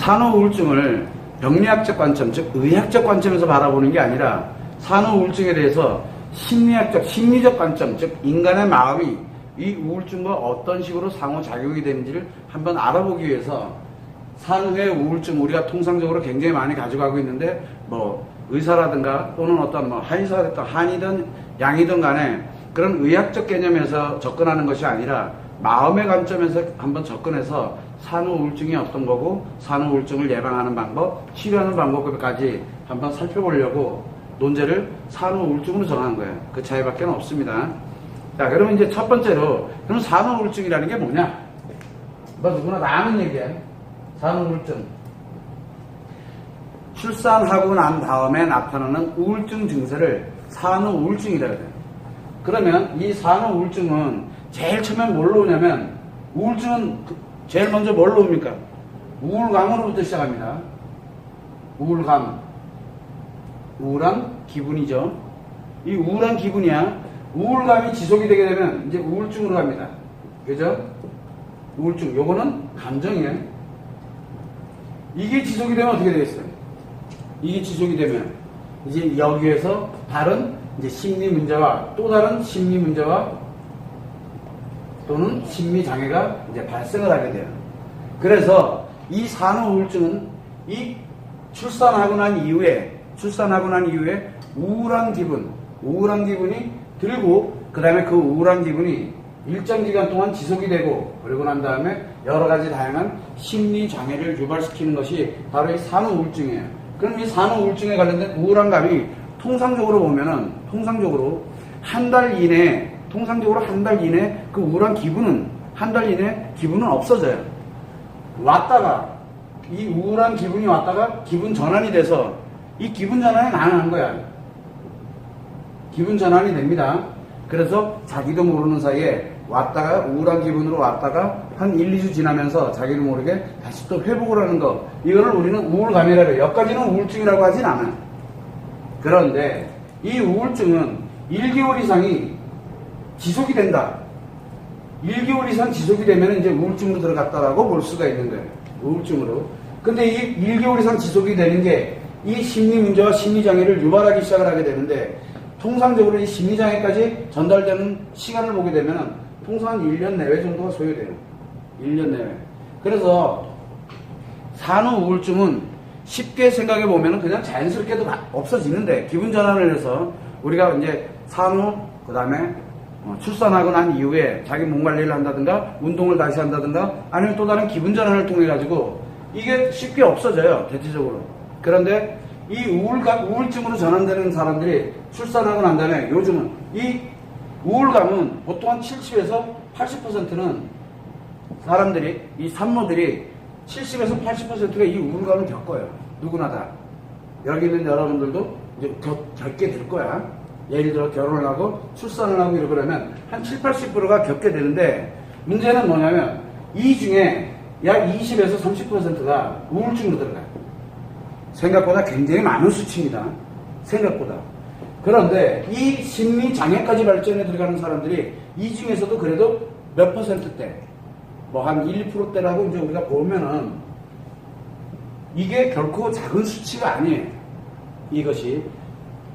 산후 우울증을 병리학적 관점, 즉 의학적 관점에서 바라보는 게 아니라 산후 우울증에 대해서 심리학적, 심리적 관점, 즉 인간의 마음이 이 우울증과 어떤 식으로 상호작용이 되는지를 한번 알아보기 위해서 산후의 우울증, 우리가 통상적으로 굉장히 많이 가져가고 있는데 뭐 의사라든가 또는 어떤 뭐 한의사든 한이든 양이든 간에 그런 의학적 개념에서 접근하는 것이 아니라 마음의 관점에서 한번 접근해서 산후 우울증이 어떤 거고 산후 우울증을 예방하는 방법, 치료하는 방법까지 한번 살펴보려고 논제를 산후 우울증으로 정한 거예요. 그 차이밖에 없습니다. 자, 그러면 이제 첫 번째로 그럼 산후 우울증이라는 게 뭐냐? 뭐 누구나 다 아는 얘기야. 산후 우울증. 출산하고 난 다음에 나타나는 우울증 증세를 산후 우울증이라고 해요. 그러면 이 산후 우울증은 제일 처음에 뭘로 오냐면 우울증은 제일 먼저 뭘로 옵니까? 우울감으로부터 시작합니다. 우울감. 우울한 기분이죠. 이 우울한 기분이야. 우울감이 지속이 되게 되면 이제 우울증으로 갑니다. 그죠? 우울증. 요거는 감정이에요. 이게 지속이 되면 어떻게 되겠어요? 이게 지속이 되면 이제 여기에서 다른 이제 심리 문제와 또 다른 심리 문제와 또는 심리 장애가 이제 발생을 하게 돼요. 그래서 이 산후 우울증은 이 출산하고 난 이후에 우울한 기분이 들고 그 다음에 그 우울한 기분이 일정 기간 동안 지속이 되고 그러고 난 다음에 여러 가지 다양한 심리 장애를 유발시키는 것이 바로 이 산후 우울증이에요. 그럼 이 산후 우울증에 관련된 우울한 감이 통상적으로 보면은 한 달 이내 그 우울한 기분은 없어져요. 왔다가 이 우울한 기분이 왔다가 기분 전환이 돼서 이 기분 전환이 가능한 거야. 기분 전환이 됩니다. 그래서 자기도 모르는 사이에 왔다가 우울한 기분으로 왔다가 한 1, 2주 지나면서 자기도 모르게 다시 또 회복을 하는 거. 이거를 우리는 우울감이라고 해요. 여기까지는 우울증이라고 하진 않아요. 그런데 이 우울증은 1개월 이상이 지속이 된다. 1개월 이상 지속이 되면 이제 우울증으로 들어갔다라고 볼 수가 있는 거예요. 우울증으로. 근데 이 1개월 이상 지속이 되는 게 이 심리 문제와 심리 장애를 유발하기 시작을 하게 되는데 통상적으로 이 심리 장애까지 전달되는 시간을 보게 되면 통상 1년 내외 정도가 소요돼요. 1년 내외. 그래서 산후 우울증은 쉽게 생각해 보면 그냥 자연스럽게도 없어지는데 기분 전환을 해서 우리가 이제 산후 그 다음에 출산하고 난 이후에 자기 몸 관리를 한다든가 운동을 다시 한다든가 아니면 또 다른 기분 전환을 통해 가지고 이게 쉽게 없어져요. 대체적으로. 그런데 이 우울증으로 전환되는 사람들이 출산하고 난 다음에 요즘은 이 우울감은 보통 한 70에서 80%는 사람들이 이 산모들이 70에서 80%가 이 우울감을 겪어요. 누구나 다. 여기 있는 여러분들도 이제 겪게 될 거야. 예를 들어 결혼을 하고 출산을 하고 이러려면 한 7, 80%가 겪게 되는데 문제는 뭐냐면 이 중에 약 20에서 30%가 우울증으로 들어가요. 생각보다 굉장히 많은 수치입니다. 생각보다. 그런데 이 심리 장애까지 발전해 들어가는 사람들이 이 중에서도 그래도 몇 %대, 뭐 한 1, 2%대라고 이제 우리가 보면은 이게 결코 작은 수치가 아니에요. 이것이.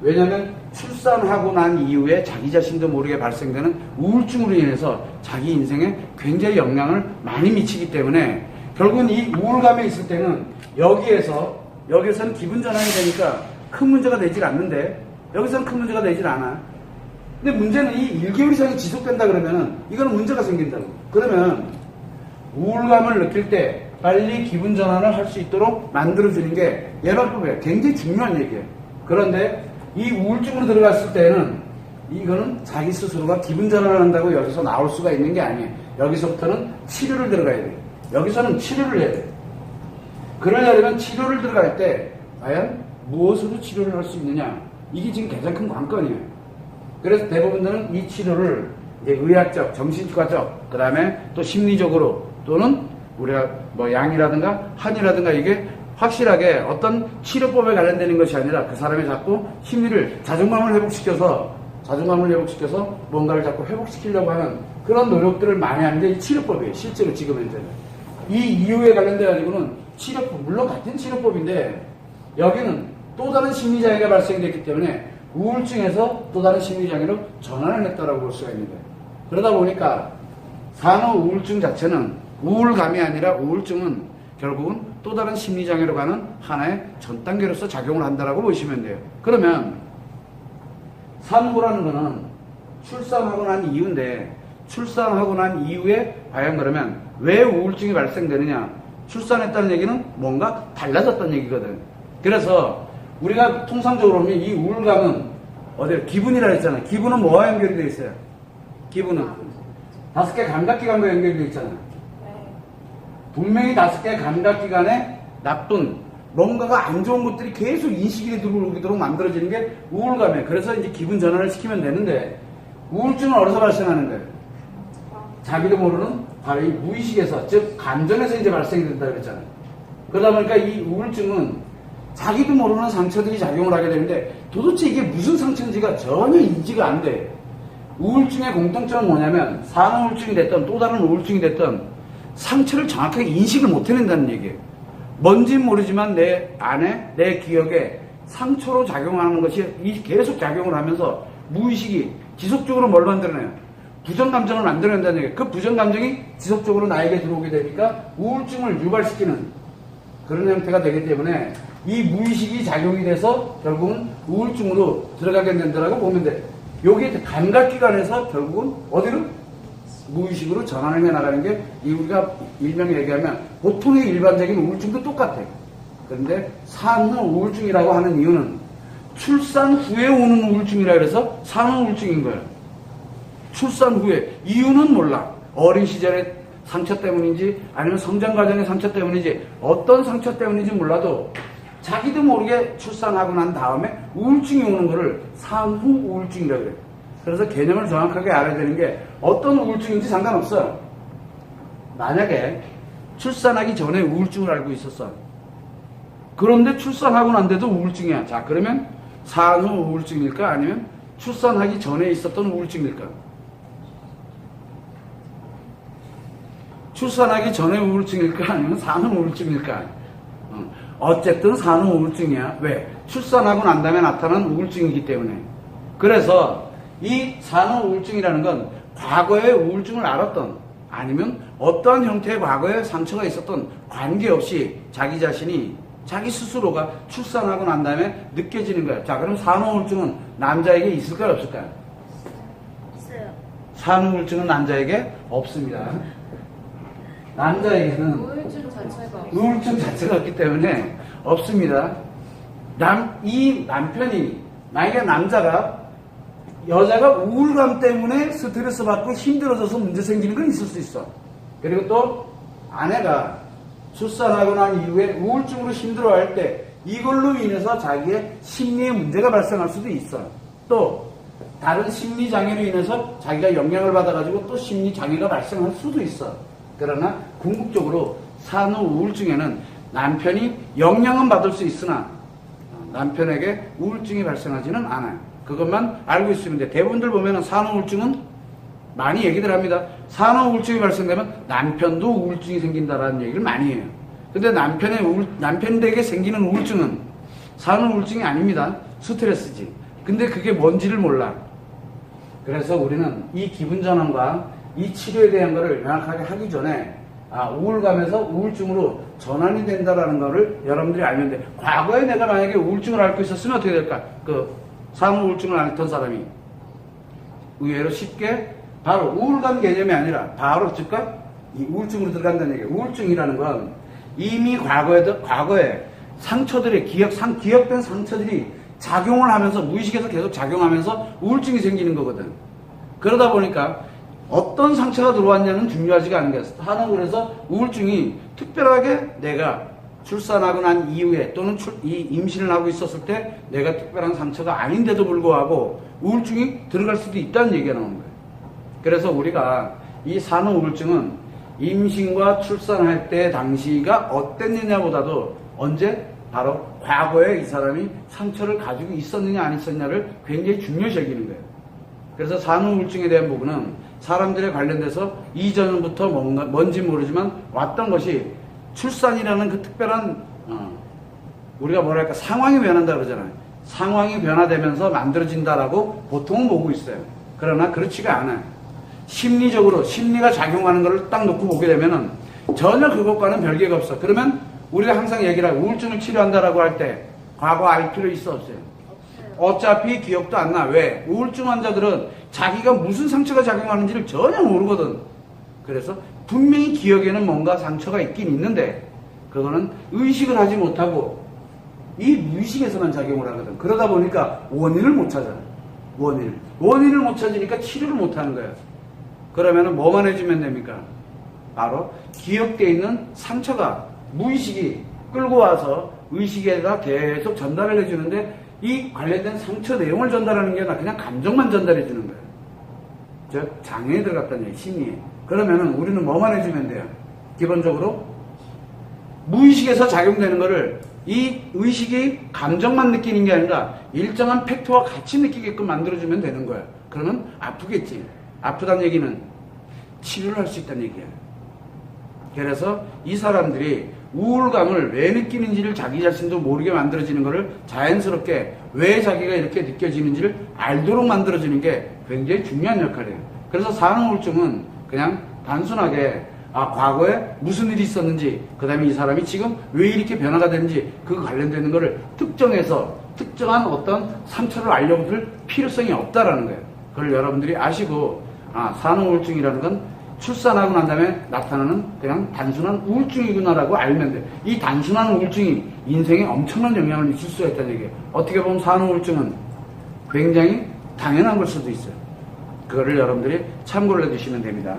왜냐하면 출산하고 난 이후에 자기 자신도 모르게 발생되는 우울증으로 인해서 자기 인생에 굉장히 영향을 많이 미치기 때문에 결국은 이 우울감에 있을 때는 여기에서는 기분 전환이 되니까 큰 문제가 되질 않는데 여기서는 큰 문제가 되질 않아. 근데 문제는 이 1개월 이상이 지속된다 그러면은 이거는 문제가 생긴다고. 그러면 우울감을 느낄 때 빨리 기분 전환을 할 수 있도록 만들어주는 게 예방법이에요. 굉장히 중요한 얘기예요. 그런데 이 우울증으로 들어갔을 때는 이거는 자기 스스로가 기분 전환을 한다고 여기서 나올 수가 있는 게 아니에요. 여기서부터는 치료를 들어가야 돼요. 여기서는 치료를 해야 돼요. 그러려면 치료를 들어갈 때 과연 무엇으로 치료를 할 수 있느냐, 이게 지금 가장 큰 관건이에요. 그래서 대부분들은 이 치료를 이제 의학적, 정신과적, 그 다음에 또 심리적으로 또는 우리가 뭐 양이라든가 한이라든가 이게 확실하게 어떤 치료법에 관련되는 것이 아니라 그 사람이 자꾸 심리를 자존감을 회복시켜서 뭔가를 자꾸 회복시키려고 하는 그런 노력들을 많이 하는 게 이 치료법이에요. 실제로 지금 현재는. 이 이유에 관련돼 가지고는 치료법, 물론 같은 치료법인데 여기는 또 다른 심리장애가 발생됐기 때문에 우울증에서 또 다른 심리장애로 전환을 했다고 볼 수가 있는데, 그러다 보니까 산후 우울증 자체는 우울감이 아니라 우울증은 결국은 또 다른 심리장애로 가는 하나의 전 단계로서 작용을 한다라고 보시면 돼요. 그러면 산후라는 거는 출산하고 난 이후인데, 출산하고 난 이후에 과연 그러면 왜 우울증이 발생되느냐? 출산했다는 얘기는 뭔가 달라졌다는 얘기거든. 그래서 우리가 통상적으로 보면 이 우울감은 어디 기분이라 했잖아. 기분은 뭐와 연결이 되어 있어요? 기분은 5개 감각기관과 연결이 되어 있잖아. 분명히 5개 감각기관에 나쁜 뭔가가 안 좋은 것들이 계속 인식이 들어오도록 만들어지는 게 우울감이에요. 그래서 이제 기분 전환을 시키면 되는데, 우울증은 어디서 발생하는 거예요? 자기도 모르는 바로 이 무의식에서, 즉 감정에서 이제 발생이 된다 그랬잖아요. 그러다 보니까 이 우울증은 자기도 모르는 상처들이 작용을 하게 되는데, 도대체 이게 무슨 상처인지가 전혀 인지가 안 돼. 우울증의 공통점은 뭐냐면, 산후우울증이 됐던 또 다른 우울증이 됐던 상처를 정확하게 인식을 못 해낸다는 얘기예요. 뭔진 모르지만 내 안에, 내 기억에 상처로 작용하는 것이 계속 작용을 하면서 무의식이 지속적으로 뭘 만들어내요? 부정감정을 만들어낸다는 얘기예요. 그 부정감정이 지속적으로 나에게 들어오게 되니까 우울증을 유발시키는 그런 형태가 되기 때문에 이 무의식이 작용이 돼서 결국은 우울증으로 들어가게 된다고 보면 돼. 여기 감각기관에서 결국은 어디로? 무의식으로 전환을 해나가는 게 우리가 일명 얘기하면 보통의 일반적인 우울증도 똑같아. 그런데 산후 우울증이라고 하는 이유는 출산 후에 오는 우울증이라 그래서 산후 우울증인 거예요. 출산 후에. 이유는 몰라. 어린 시절의 상처 때문인지 아니면 성장 과정의 상처 때문인지 어떤 상처 때문인지 몰라도 자기도 모르게 출산하고 난 다음에 우울증이 오는 거를 산후 우울증이라고 그래요. 그래서 개념을 정확하게 알아야 되는 게 어떤 우울증인지 상관없어요. 만약에 출산하기 전에 우울증을 알고 있었어. 그런데 출산하고 난데도 우울증이야. 자, 그러면 산후 우울증일까? 아니면 출산하기 전에 있었던 우울증일까? 출산하기 전에 우울증일까? 아니면 산후 우울증일까? 어쨌든 산후 우울증이야. 왜? 출산하고 난 다음에 나타난 우울증이기 때문에. 그래서 이 산후 우울증이라는 건 과거의 우울증을 알았던 아니면 어떠한 형태의 과거에 상처가 있었던 관계없이 자기 자신이 자기 스스로가 출산하고 난 다음에 느껴지는 거예요. 자, 그럼 산후 우울증은 남자에게 있을까요? 없을까요? 있어요. 산후 우울증은 남자에게 없습니다. 남자에게는 우울증 자체가 없기 때문에 없습니다. 이 남편이, 만약에 남자가 여자가 우울감 때문에 스트레스 받고 힘들어져서 문제 생기는 건 있을 수 있어. 그리고 또 아내가 출산하고 난 이후에 우울증으로 힘들어할 때 이걸로 인해서 자기의 심리에 문제가 발생할 수도 있어. 또 다른 심리 장애로 인해서 자기가 영향을 받아가지고 또 심리 장애가 발생할 수도 있어. 그러나 궁극적으로 산후 우울증에는 남편이 영향은 받을 수 있으나 남편에게 우울증이 발생하지는 않아요. 그것만 알고 있으면 돼. 대부분들 보면은 산후 우울증은 많이 얘기들 합니다. 산후 우울증이 발생되면 남편도 우울증이 생긴다라는 얘기를 많이 해요. 근데 남편에게 생기는 우울증은 산후 우울증이 아닙니다. 스트레스지. 근데 그게 뭔지를 몰라. 그래서 우리는 이 기분 전환과 이 치료에 대한 거를 명확하게 하기 전에 우울감에서 우울증으로 전환이 된다라는 거를 여러분들이 알면 돼. 과거에 내가 만약에 우울증을 앓고 있었으면 어떻게 될까? 산후 우울증을 앓던 사람이 의외로 쉽게 바로 우울감 개념이 아니라 바로 즉각 이 우울증으로 들어간다는 얘기예요. 우울증이라는 건 이미 과거에 상처들의 기억된 상처들이 작용을 하면서 무의식에서 계속 작용하면서 우울증이 생기는 거거든. 그러다 보니까 어떤 상처가 들어왔냐는 중요하지가 않은 거예요. 하는 그래서 우울증이 특별하게 내가 출산하고 난 이후에 또는 이 임신을 하고 있었을 때 내가 특별한 상처가 아닌데도 불구하고 우울증이 들어갈 수도 있다는 얘기가 나오는 거예요. 그래서 우리가 이 산후 우울증은 임신과 출산할 때 당시가 어땠느냐보다도 언제? 바로 과거에 이 사람이 상처를 가지고 있었느냐 안 있었느냐를 굉장히 중요시 여기는 거예요. 그래서 산후 우울증에 대한 부분은 사람들에 관련돼서 이전부터 뭔지 모르지만 왔던 것이 출산이라는 그 특별한 우리가 뭐랄까 상황이 변한다 그러잖아요. 상황이 변화되면서 만들어진다라고 보통은 보고 있어요. 그러나 그렇지가 않아요. 심리적으로 심리가 작용하는 걸 딱 놓고 보게 되면은 전혀 그것과는 별개가 없어. 그러면 우리가 항상 얘기를 하고 우울증을 치료한다라고 할 때 과거 알 필요 있어 없어요? 없어요. 어차피 기억도 안 나. 왜? 우울증 환자들은 자기가 무슨 상처가 작용하는지를 전혀 모르거든. 그래서 분명히 기억에는 뭔가 상처가 있긴 있는데 그거는 의식을 하지 못하고 이 무의식에서만 작용을 하거든. 그러다 보니까 원인을 못 찾아요. 원인을 못 찾으니까 치료를 못 하는 거예요. 그러면은 뭐만 해주면 됩니까? 바로 기억되어 있는 상처가 무의식이 끌고 와서 의식에다 계속 전달을 해주는데 이 관련된 상처 내용을 전달하는 게 아니라 그냥 감정만 전달해 주는 거예요. 즉 장애에 들어갔다는 얘기, 심리에. 그러면은 우리는 뭐만 해주면 돼요? 기본적으로 무의식에서 작용되는 거를 이 의식이 감정만 느끼는 게 아니라 일정한 팩트와 같이 느끼게끔 만들어주면 되는 거예요. 그러면 아프겠지. 아프다는 얘기는 치료를 할 수 있다는 얘기예요. 그래서 이 사람들이 우울감을 왜 느끼는지를 자기 자신도 모르게 만들어지는 것을 자연스럽게 왜 자기가 이렇게 느껴지는지를 알도록 만들어주는 게 굉장히 중요한 역할이에요. 그래서 산후우울증은 그냥 단순하게 과거에 무슨 일이 있었는지, 그 다음에 이 사람이 지금 왜 이렇게 변화가 되는지 그 관련되는 것을 특정해서 특정한 어떤 상처를 알려줄 필요성이 없다라는 거예요. 그걸 여러분들이 아시고 산후우울증이라는 건 출산하고 난 다음에 나타나는 그냥 단순한 우울증이구나라고 알면 돼. 이 단순한 우울증이 인생에 엄청난 영향을 미칠 수가 있다는 얘기예요. 어떻게 보면 산후우울증은 굉장히 당연한 걸 수도 있어요. 그거를 여러분들이 참고를 해주시면 됩니다.